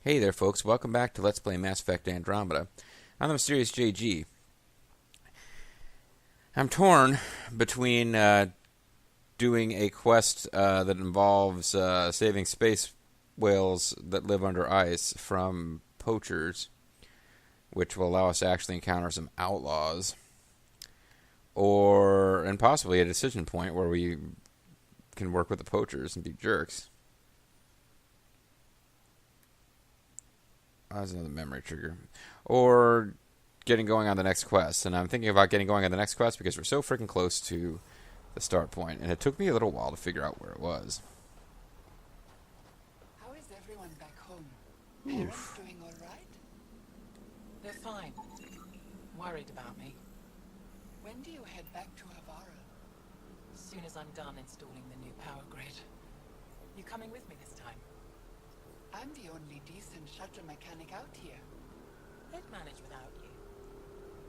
Hey there, folks. Welcome back to Let's Play Mass Effect Andromeda. I'm the MysteriousJG. I'm torn between doing a quest that involves saving space whales that live under ice from poachers, which will allow us to actually encounter some outlaws, and possibly a decision point where we can work with the poachers and be jerks. Oh, that's another memory trigger. Or getting going on the next quest. And I'm thinking about getting going on the next quest because we're so freaking close to the start point. And it took me a little while to figure out where it was. How is everyone back home? Parents doing all right? They're fine. Worried about me. When do you head back to Havara? As soon as I'm done installing the new power grid. You coming with me this time? I'm the only decent shutter mechanic out here. They'd manage without you.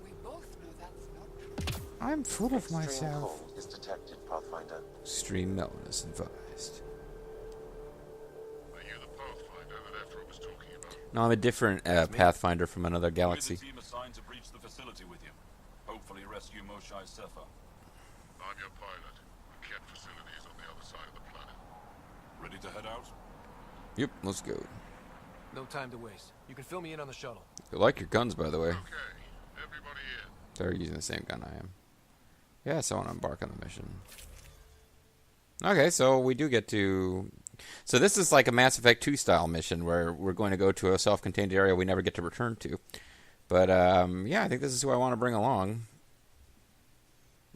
We both know that's not true. I'm full of myself. Extreme cold is detected, Pathfinder. Extreme meltness advised. Are you the Pathfinder that Ephra was talking about? No, I'm a different Pathfinder from another galaxy. We're the team assigned to breach the facility with you. Hopefully rescue Moshae Sefa. I'm your pilot. The Kett facility is on the other side of the planet. Ready to head out? Yep, let's go. No time to waste. You can fill me in on the shuttle. I like your guns, by the way. Okay, everybody in. They're using the same gun I am. Yeah, so I want to embark on the mission. Okay, so we do get to... So this is like a Mass Effect 2 style mission where we're going to go to a self-contained area we never get to return to. But, yeah, I think this is who I want to bring along.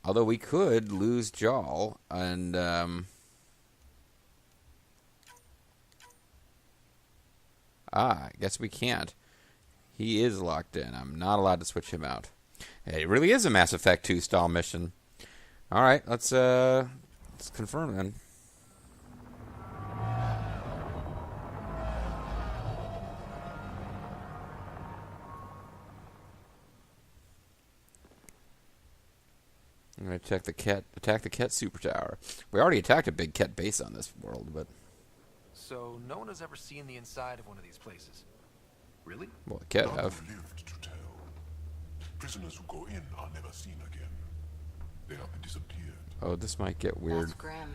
Although we could lose Jal and... I guess we can't. He is locked in. I'm not allowed to switch him out. Hey, it really is a Mass Effect 2 style mission. Alright, let's confirm then. I'm going to attack the Kett super tower. We already attacked a big Kett base on this world, but... So, no one has ever seen the inside of one of these places. Really? Well, the Kett None have. who lived to tell. Prisoners who go in are never seen again. They have disappeared. Oh, this might get weird. That's grim.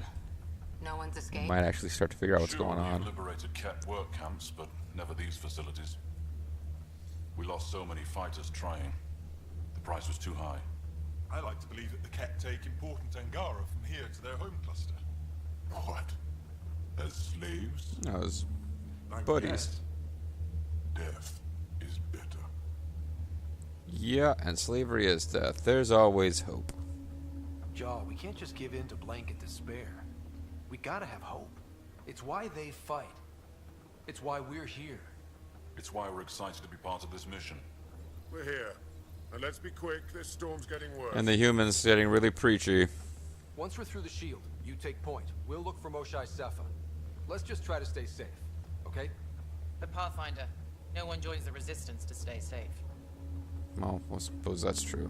No one's We escaped. might actually start to figure out what's Sure, going on. we've liberated Kett work camps, but never these facilities. We lost so many fighters trying. The price was too high. I like to believe that the Kett take important Angara from here to their home cluster. What? As slaves? No, as Like buddies. Death is better. Yeah, and slavery is death. There's always hope. Jaw, we can't just give in to blanket despair. We gotta have hope. It's why they fight. It's why we're here. It's why we're excited to be part of this mission. We're here. And let's be quick, this storm's getting worse. And the humans getting really preachy. Once we're through the shield, you take point. We'll look for Moshae Sefa. Let's just try to stay safe, okay? But Pathfinder, no one joins the Resistance to stay safe. Well, I suppose that's true.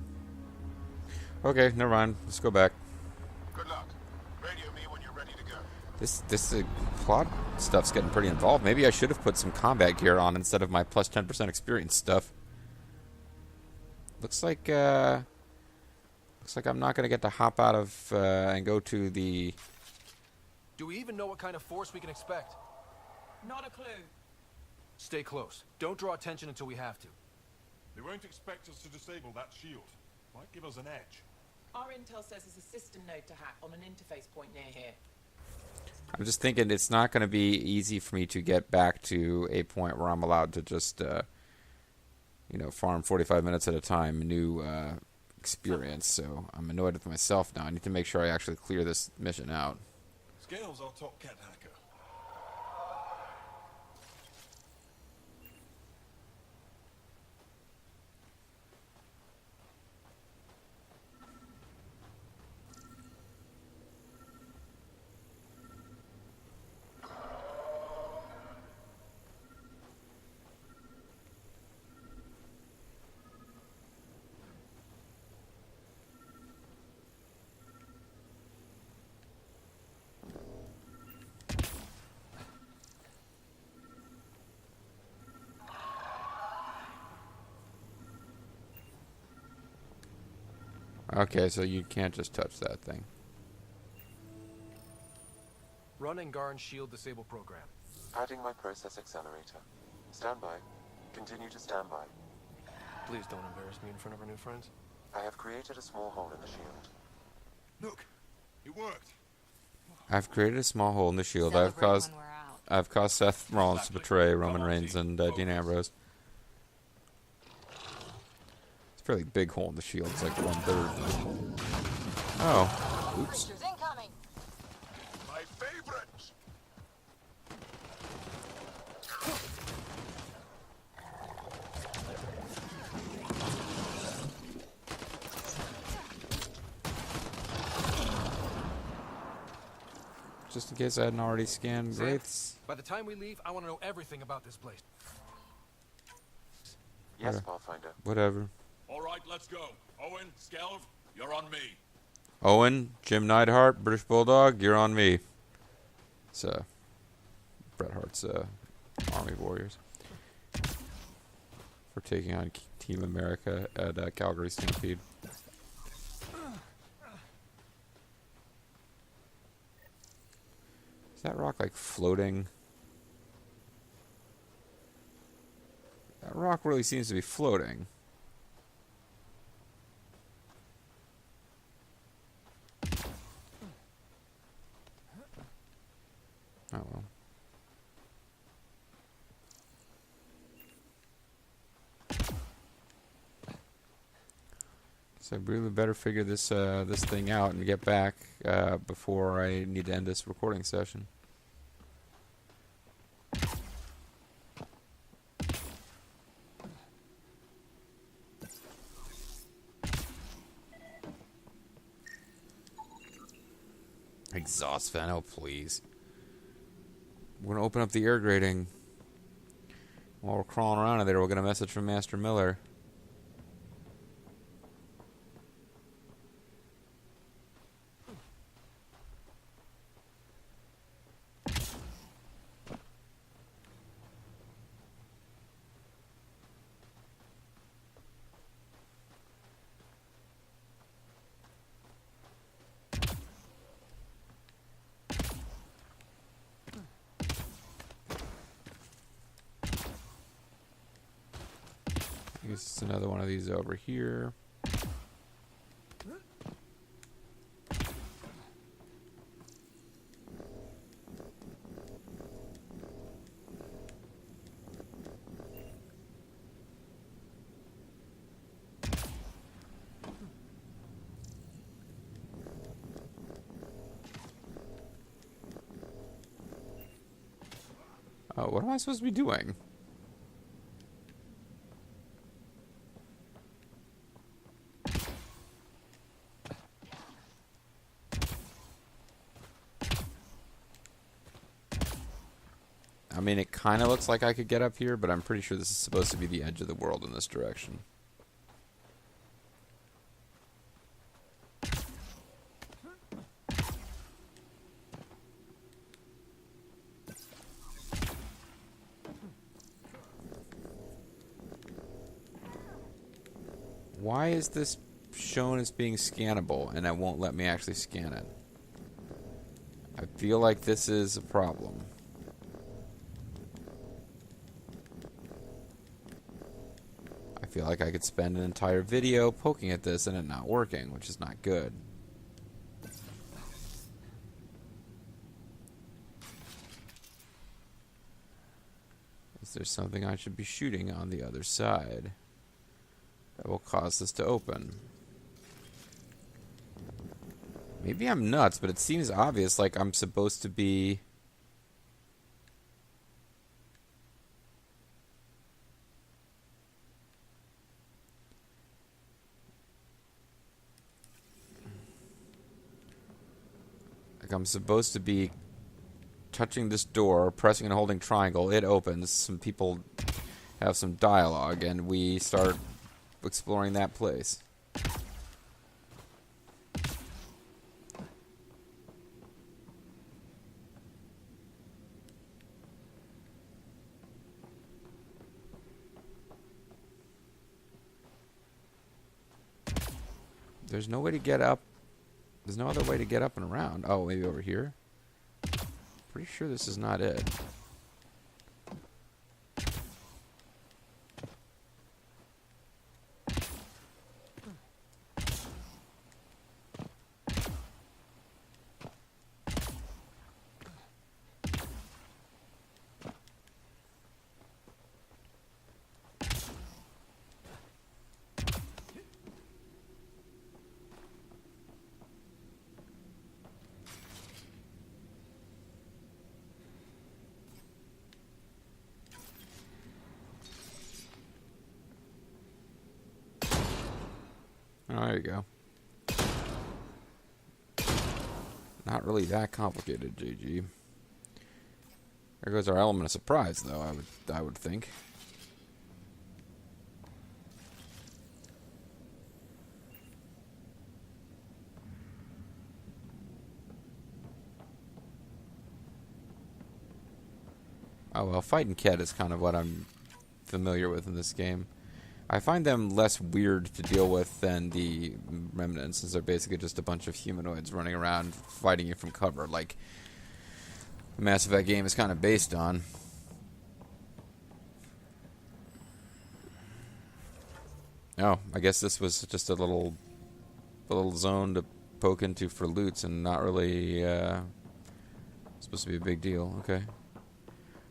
Okay, never mind. Let's go back. Good luck. Radio me when you're ready to go. This plot stuff's getting pretty involved. Maybe I should have put some combat gear on instead of my plus 10% experience stuff. Looks like I'm not gonna get to hop out of and go to the. Do we even know what kind of force we can expect? Not a clue. Stay close. Don't draw attention until we have to. They won't expect us to disable that shield. Might give us an edge. Our intel says there's a system node to hack on an interface point near here. I'm just thinking it's not going to be easy for me to get back to a point where I'm allowed to just, farm 45 minutes at a time, new experience. So I'm annoyed with myself now. I need to make sure I actually clear this mission out. Scales our top Kett hacker. Okay, so you can't just touch that thing. Run Angaran's shield disable program. Adding my process accelerator. Stand by. Continue to stand by. Please don't embarrass me in front of our new friends. I have created a small hole in the shield. Look, it worked. I've created a small hole in the shield. Celebrate when we're out. I've caused Seth Rollins to betray Roman Reigns and Dean Ambrose. It's a fairly big hole in the shield. It's like 1/3. Oh, oops. Creatures incoming. My favorite. Just in case I hadn't already scanned Sam, Wraiths. By the time we leave, I want to know everything about this place. Yes, Okay. Pathfinder. Whatever. All right, let's go. Owen, Skelv, you're on me. Owen, Jim Neidhart, British Bulldog, you're on me. It's Bret Hart's Army Warriors. For taking on Team America at Calgary Stampede. Is that rock like floating? That rock really seems to be floating. Oh well. So I really better figure this this thing out and get back before I need to end this recording session. Exhaust fan, oh please. We're gonna open up the air grating. While we're crawling around in there, we'll get a message from Master Miller. I guess it's another one of these over here. Oh, what am I supposed to be doing? I mean, it kind of looks like I could get up here, but I'm pretty sure this is supposed to be the edge of the world in this direction. Why is this shown as being scannable and it won't let me actually scan it? I feel like this is a problem. I feel like I could spend an entire video poking at this and it not working, which is not good. Is there something I should be shooting on the other side that will cause this to open? Maybe I'm nuts, but it seems obvious, like I'm supposed to be... Like I'm supposed to be touching this door, pressing and holding triangle, it opens, some people have some dialogue, and we start exploring that place. There's no way to get up. There's no other way to get up and around. Oh, maybe over here? Pretty sure this is not it. Oh, there you go. Not really that complicated, JG. There goes our element of surprise, though. I would think. Oh well, fighting Kett is kind of what I'm familiar with in this game. I find them less weird to deal with than the Remnants, since they're basically just a bunch of humanoids running around fighting you from cover, like the Mass Effect game is kind of based on. Oh, I guess this was just a little zone to poke into for loots, and not really supposed to be a big deal. Okay.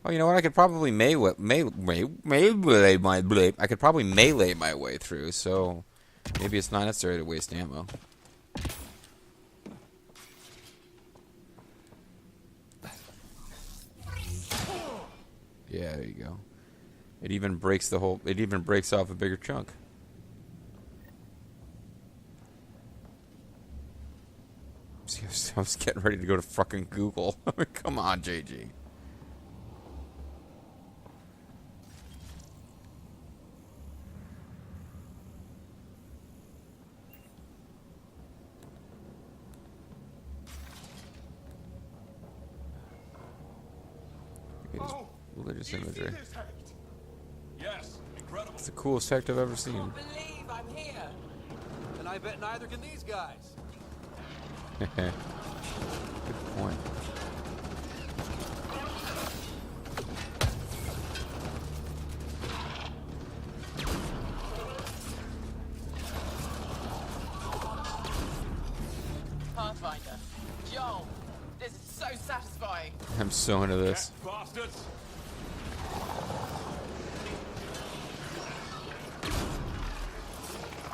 Oh, you know what? I could probably melee my way through, so maybe it's not necessary to waste ammo. Yeah, there you go. It even breaks the whole. It even breaks off a bigger chunk. I was getting ready to go to fucking Google. I mean, come on, JG. Religious imagery. Yes, incredible. It's the coolest effect I've ever I seen. can't believe I'm here. And I bet neither can these guys. Good point. Pathfinder. Joel. This is so satisfying. I'm so into this. Bastards!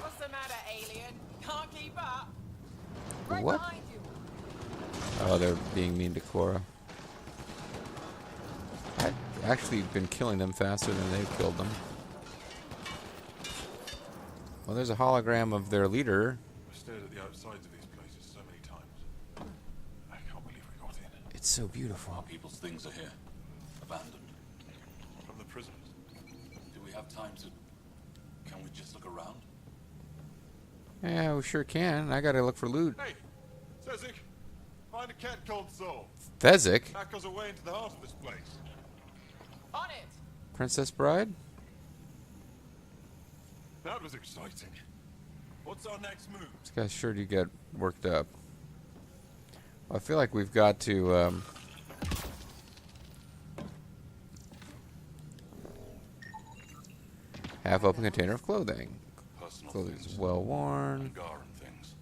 What's the matter, alien? Can't keep up? Right What? behind you. Oh, they're being mean to Cora. I've actually been killing them faster than they've killed them. Well, there's a hologram of their leader. I've stared at the outsides of these places so many times. I can't believe we got in. It's so beautiful. Our people's things are here. Abandoned. From the prisoners. Do we have time to... Can we just look around? Yeah, we sure can. I gotta look for loot. Hey! Sezik! Find a Kett console. Fezzik? That goes away into the heart of this place. On it. Princess Bride? That was exciting. What's our next move? This guy sure do get worked up. Well, I feel like we've got to, half open container of clothing. Personal Clothing is things. well worn. Angaran things.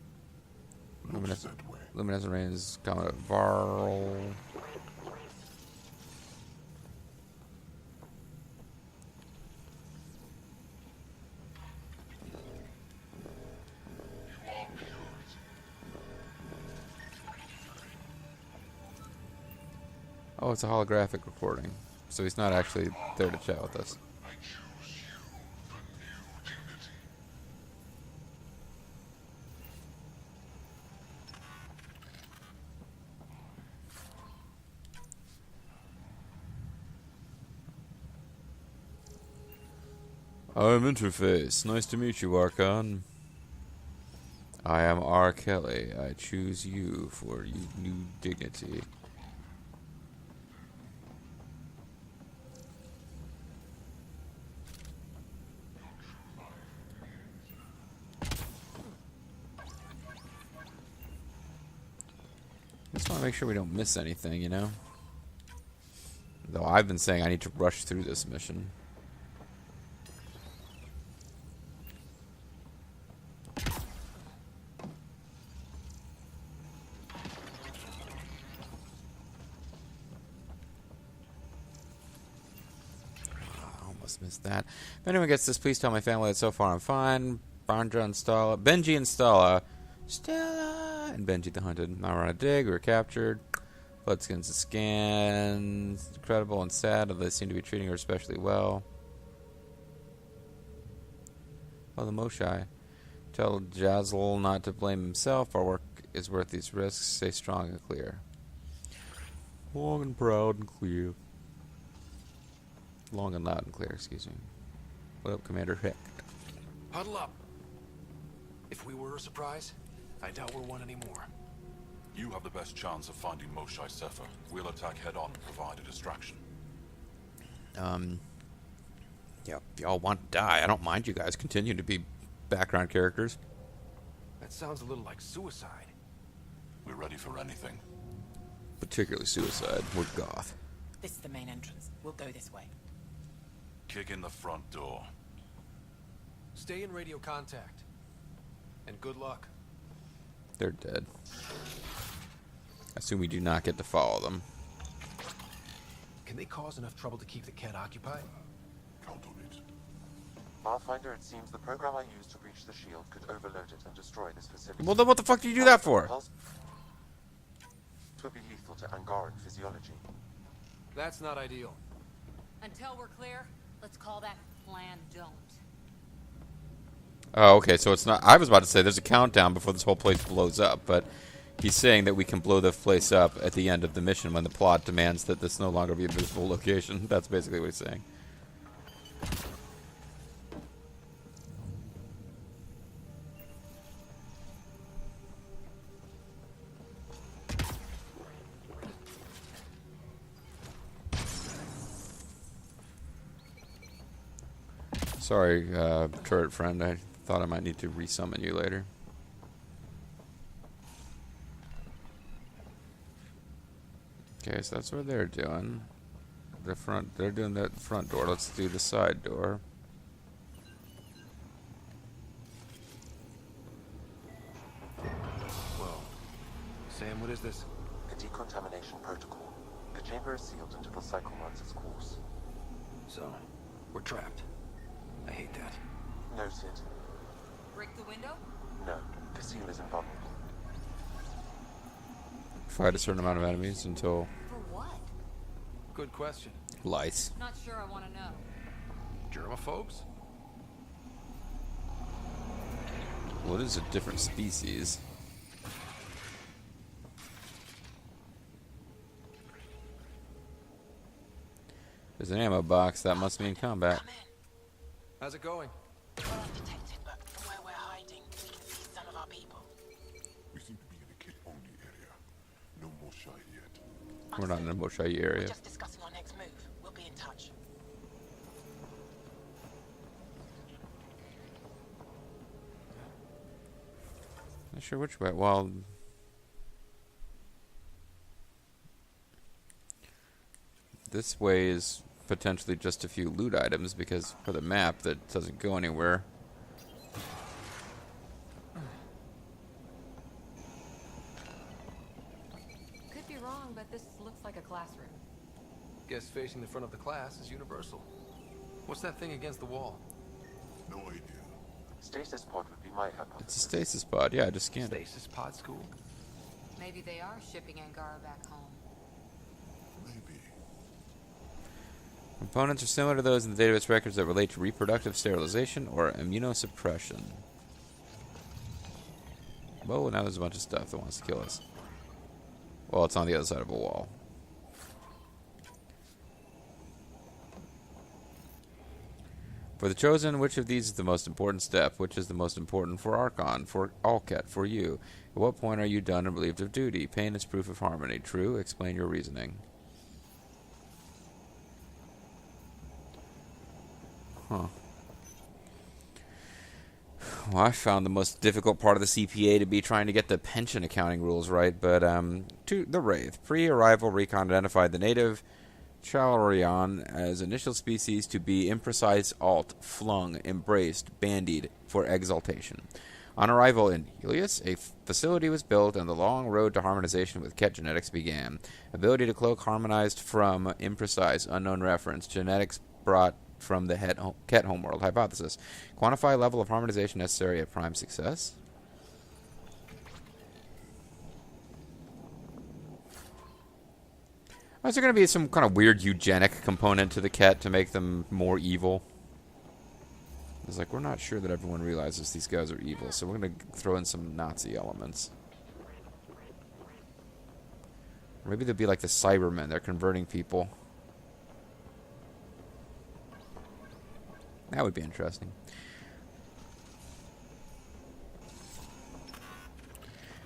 Luminescent rains, comet Varl. Oh, it's a holographic recording. So he's not actually there to chat with us. I choose you for new dignity. I'm Interface. Nice to meet you, Archon. I am R. Kelly. I choose you for new dignity. Just want to make sure we don't miss anything, you know? Though I've been saying I need to rush through this mission. Missed that. If anyone gets this, please tell my family that so far I'm fine. Barndra and Stala. Benji and Stala. Stella! And Benji the Hunted. Now we're on a dig. We were captured. Bloodskins and scans. Incredible and sad. They seem to be treating her especially well. Oh, the Moshai. Tell Jazzle not to blame himself. Our work is worth these risks. Stay strong and clear. Long and proud and clear. Long and loud and clear, excuse me. What up, Commander Heck? Huddle up. If we were a surprise, I doubt we're one anymore. You have the best chance of finding Moshai Sefer. We'll attack head on and provide a distraction. Yeah, if y'all want to die, I don't mind you guys continue to be background characters. That sounds a little like suicide. We're ready for anything. Particularly suicide. We're goth. This is the main entrance. We'll go this way. Kick in the front door. Stay in radio contact. And good luck. They're dead. I assume we do not get to follow them. Can they cause enough trouble to keep the Kett occupied? Count on it. Pathfinder, it seems the program I used to breach the shield could overload it and destroy this facility. Well, then what the fuck did you do that for? It would be lethal to Angaran physiology. That's not ideal. Until we're clear, let's call that plan don't. Oh, okay, so it's not... I was about to say there's a countdown before this whole place blows up, but he's saying that we can blow the place up at the end of the mission when the plot demands that this no longer be a visible location. That's basically what he's saying. Sorry, turret friend. I thought I might need to resummon you later. Okay, so that's what they're doing. They're doing the front door. Let's do the side door. Whoa. Sam, what is this? A decontamination protocol. The chamber is sealed until the cycle runs its course. So, we're trapped. I hate that. Noted. Break the window? No, the seal is invulnerable. Fight a certain amount of enemies until For what? Good question. lice. Not sure I want to know. Germaphobes? What is a different species? There's an ammo box. That must mean combat. Come in. How's it going? Well undetected, but from where we're hiding, we can see some of our people. We seem to be in a kid-only area. No more shy yet. We're not in a Moshai We're area. just discussing our next move. We'll be in touch. Not sure which way. Well, this way is potentially just a few loot items because for the map that doesn't go anywhere. Could be wrong, but this looks like a classroom. Guess facing the front of the class is universal. What's that thing against the wall? No idea. Stasis pod would be my It's a hypothesis. stasis pod. Yeah, I just scanned it. Stasis pod school? Maybe they are shipping Angara back home. Maybe. Components are similar to those in the database records that relate to reproductive sterilization or immunosuppression. Whoa, now there's a bunch of stuff that wants to kill us. Well, it's on the other side of a wall. For the chosen, which of these is the most important step? Which is the most important for Archon, for Alket, for you? At what point are you done and relieved of duty? Pain is proof of harmony. True? Explain your reasoning. Huh. Well, I found the most difficult part of the CPA to be trying to get the pension accounting rules right, but to the Wraith. Pre-arrival recon identified the native Chalorion as initial species to be imprecise alt, flung, embraced, bandied for exaltation. On arrival in Helios, a facility was built and the long road to harmonization with Kett genetics began. Ability to cloak harmonized from imprecise, unknown reference. Genetics brought from the Kett homeworld. Hypothesis. Quantify level of harmonization necessary at prime success. Is there going to be some kind of weird eugenic component to the Kett to make them more evil? It's like, we're not sure that everyone realizes these guys are evil, so we're going to throw in some Nazi elements. Maybe they'll be like the Cybermen. They're converting people. That would be interesting.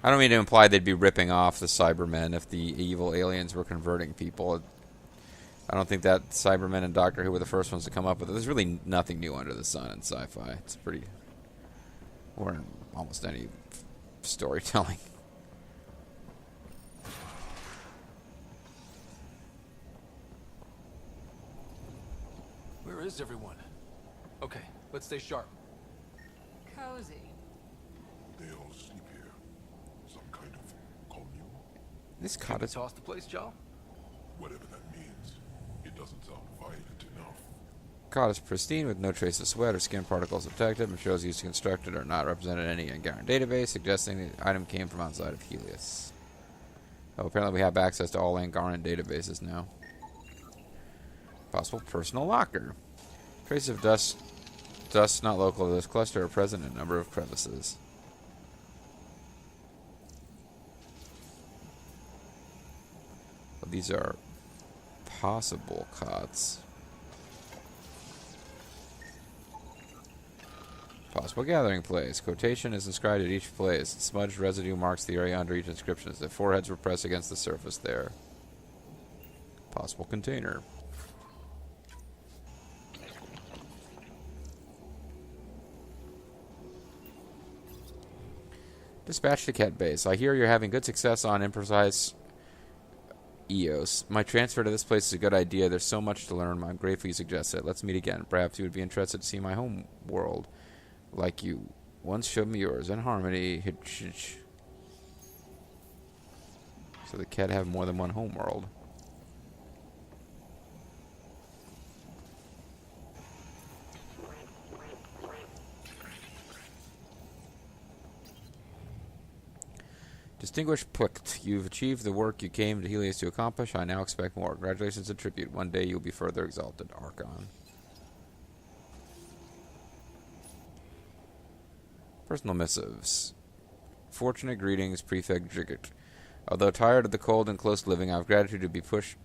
I don't mean to imply they'd be ripping off the Cybermen if the evil aliens were converting people. I don't think that Cybermen and Doctor Who were the first ones to come up with it. There's really nothing new under the sun in sci-fi. It's pretty... or in almost any storytelling. Where is everyone? Okay, let's stay sharp. Cozy. They all sleep here. Some kind of commune? This Can we cottage... toss the place, Joe? Whatever that means. It doesn't sound violent enough. Cod is pristine with no trace of sweat or skin particles detected. Materials used to construct it are not represented in any Angaran database, suggesting the item came from outside of Helios. Oh, apparently we have access to all Angaran databases now. Possible personal locker. Traces of dust not local to this cluster are present in a number of crevices. Well, these are possible cots. Possible gathering place. Quotation is inscribed at each place. Smudged residue marks the area under each inscription as if foreheads were pressed against the surface there. Possible container. Dispatch to Kett base. I hear you're having good success on imprecise EOS. My transfer to this place is a good idea. There's so much to learn. I'm grateful you suggested it. Let's meet again. Perhaps you would be interested to see my home world, like you once showed me yours. In harmony. So the Kett have more than one home world. Distinguished Plicht, you've achieved the work you came to Helios to accomplish. I now expect more. Congratulations and tribute. One day you'll be further exalted. Archon. Personal missives. Fortunate greetings, Prefect Jigget. Although tired of the cold and close living, I have gratitude to be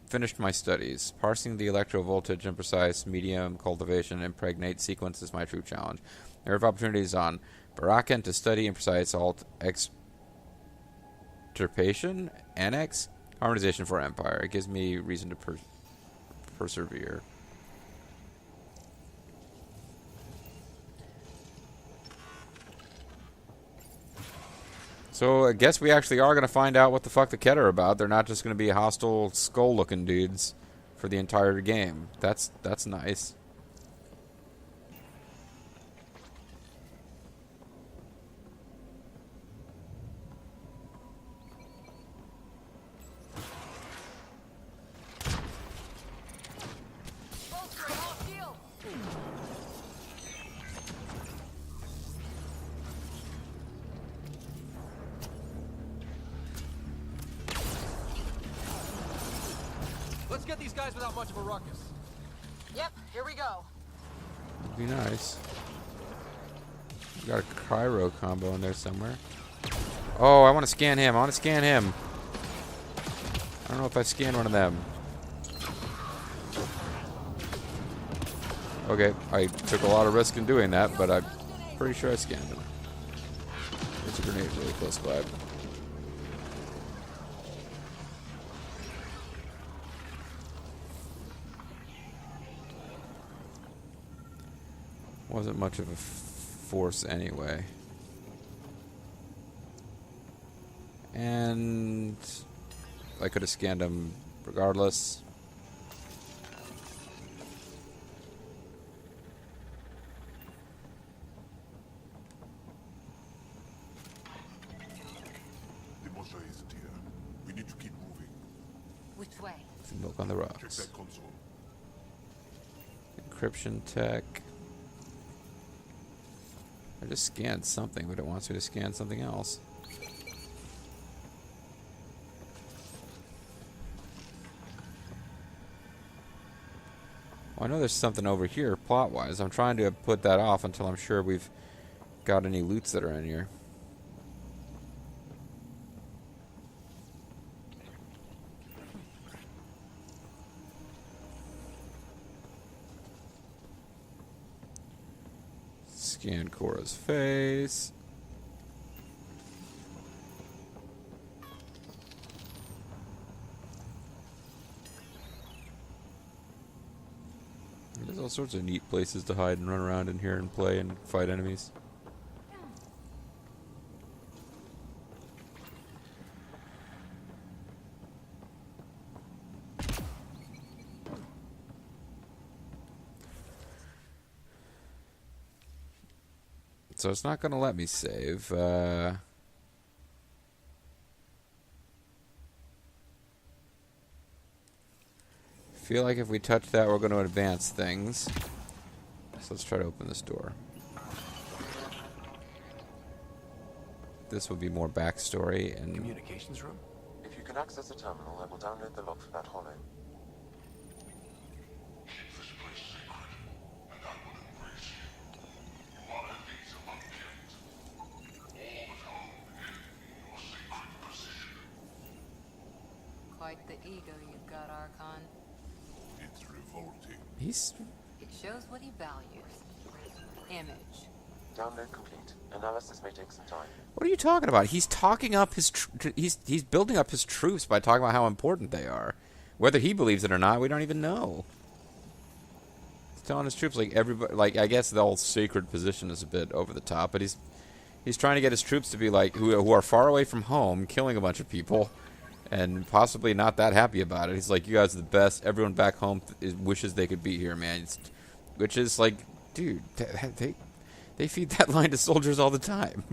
finished my studies. Parsing the electro-voltage and precise medium cultivation impregnate sequence is my true challenge. There are opportunities on Barakan to study imprecise alt extirpation, annex, harmonization for empire. It gives me reason to persevere. So I guess we actually are going to find out what the fuck the Kett are about. They're not just going to be hostile skull-looking dudes for the entire game. That's nice. Let's get these guys without much of a ruckus. Yep, here we go. Would be nice. We got a Cairo combo in there somewhere. Oh, I want to scan him. I want to scan him. I don't know if I scanned one of them. Okay, I took a lot of risk in doing that, but I'm pretty sure I scanned him. There's a grenade really close by. Wasn't much of a force anyway. And I could have scanned him regardless. The monster isn't here. We need to keep moving. Which way? Some milk on the Check rocks. that console. Encryption tech. I just scanned something, but it wants me to scan something else. Well, I know there's something over here plot-wise. I'm trying to put that off until I'm sure we've got any loots that are in here. Scan Cora's face. There's all sorts of neat places to hide and run around in here and play and fight enemies. So it's not going to let me save. Feel like if we touch that, we're going to advance things. So let's try to open this door. This will be more backstory and Communications room? If you can access the terminal, I will download the log for that hollow. Keep this place sacred, and I will embrace you. You are elite among Kett. All at home in your sacred position. Quite the ego you've got, Archon. It's revolting. he's It shows what he values. Image. Download complete. Analysis may take some time. What are you talking about? He's talking up his he's building up his troops by talking about how important they are. Whether he believes it or not, we don't even know. He's telling his troops like everybody, like I guess the whole sacred position is a bit over the top, but he's trying to get his troops to be like who are far away from home, killing a bunch of people, and possibly not that happy about it. He's like, you guys are the best. Everyone back home wishes they could be here, man. Which is like, dude, they feed that line to soldiers all the time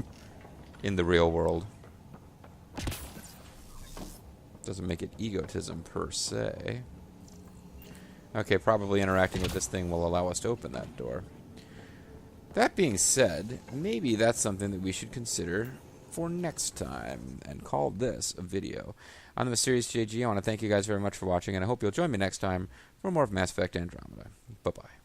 in the real world. Doesn't make it egotism per se. Okay, probably interacting with this thing will allow us to open that door. That being said, maybe that's something that we should consider for next time and call this a video. I'm the MysteriousJG. I want to thank you guys very much for watching, and I hope you'll join me next time for more of Mass Effect Andromeda. Bye-bye.